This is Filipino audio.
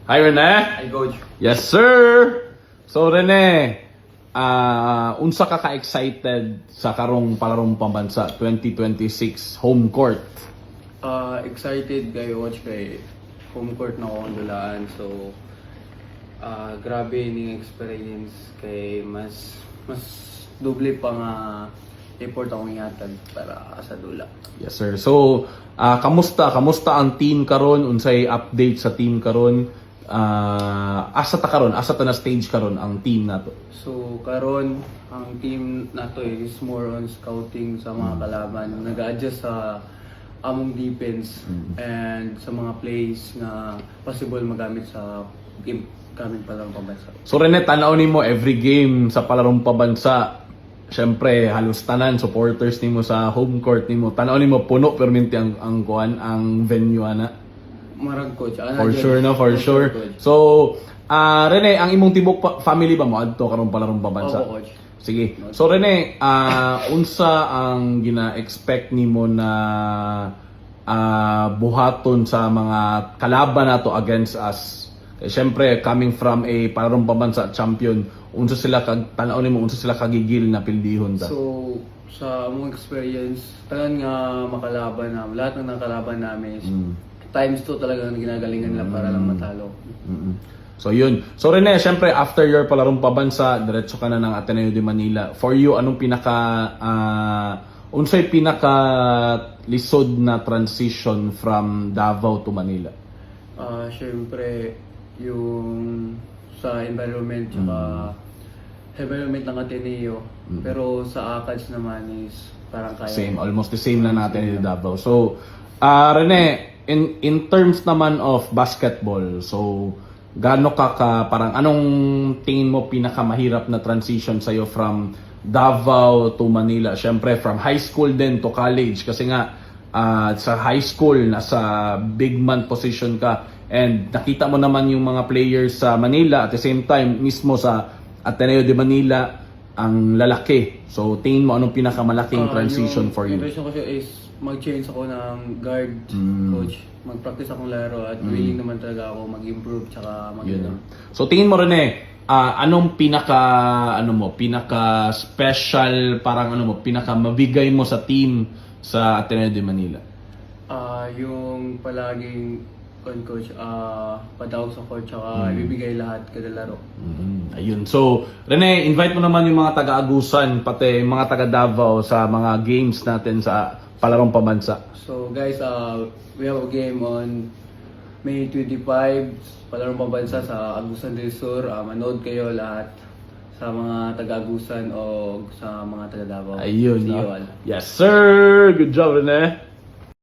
Hi, Rene. Hi, Coach. Yes, sir. So, Rene, unsa ka ka-excited sa karong palarong pambansa 2026 home court? Excited kayo, Coach, kay home court na akong dulaan. So, grabe yung experience kay mas doble pa nga effort akong ihatag para sa dula. Yes, sir. So, kamusta ang team karon? Unsay update sa team karon? Asa ta na stage karon ang team nato? So, karon ang team nato is more on scouting sa mga kalaban. Nag-adjust sa among defense and sa mga plays na possible magamit sa game kaming palarong pambansa. So, Rene, tanaw nimo every game sa palarong pabansa. Siyempre, halos tanan supporters nimo sa home court nimo. Tanaw nimo puno perminti ang kuan ang venue ana. Marag, Coach. For sure. Coach. So, Rene, ang imong tibok family ba mo adto karong palarong pabansa? Opo, Coach. Sige. So, Rene, unsa ang gina-expect nimo na buhaton sa mga kalaban nato against us? Kaya syempre, coming from a palarong pabansa champion, unsa sila kag tanaw nimo unsa sila kagigil na pildihon ta? So, sa among experience, tanan nga makalaban na lahat ng nakalaban namin is times 2 talaga ang ginagalingan nila para lang matalo. So yun. So Rene, syempre after your palarong pabansa, diretso ka na ng Ateneo de Manila. For you, anong unsay pinaka lisod na transition from Davao to Manila? Syempre, yung sa environment tsaka environment ng Ateneo. Pero sa ACADS naman is parang kaya. Same, almost the same na natin sa Davao. So, Rene, in terms naman of basketball, so gaano parang anong tingin mo pinakamahirap na transition sa'yo from Davao to Manila? Syempre, from high school din to college. Kasi nga, sa high school, nasa big man position ka. And nakita mo naman yung mga players sa Manila. At the same time, mismo sa Ateneo de Manila, ang lalaki. So, tingin mo anong pinakamalaking transition for you? Yung impression ko siya is mag-change ako ng guard, coach. Mag-practice akong laro at willing naman talaga ako mag-improve tsaka mag-ano. So, tingin mo rin anong pinaka special, pinaka mabigay mo sa team sa Ateneo de Manila? Yung palaging coach, padawag sa court tsaka ibibigay lahat kada laro. Ayun. So, Rene, invite mo naman yung mga taga-Agusan, pati yung mga taga-Davao sa mga games natin sa palarong pambansa. So guys, we have a game on May 25, palarong pambansa sa Agusan del Sur. Manood kayo lahat sa mga taga-Agusan o sa mga taga-Davao. Ayun. See you all. Yes, sir! Good job, Rene.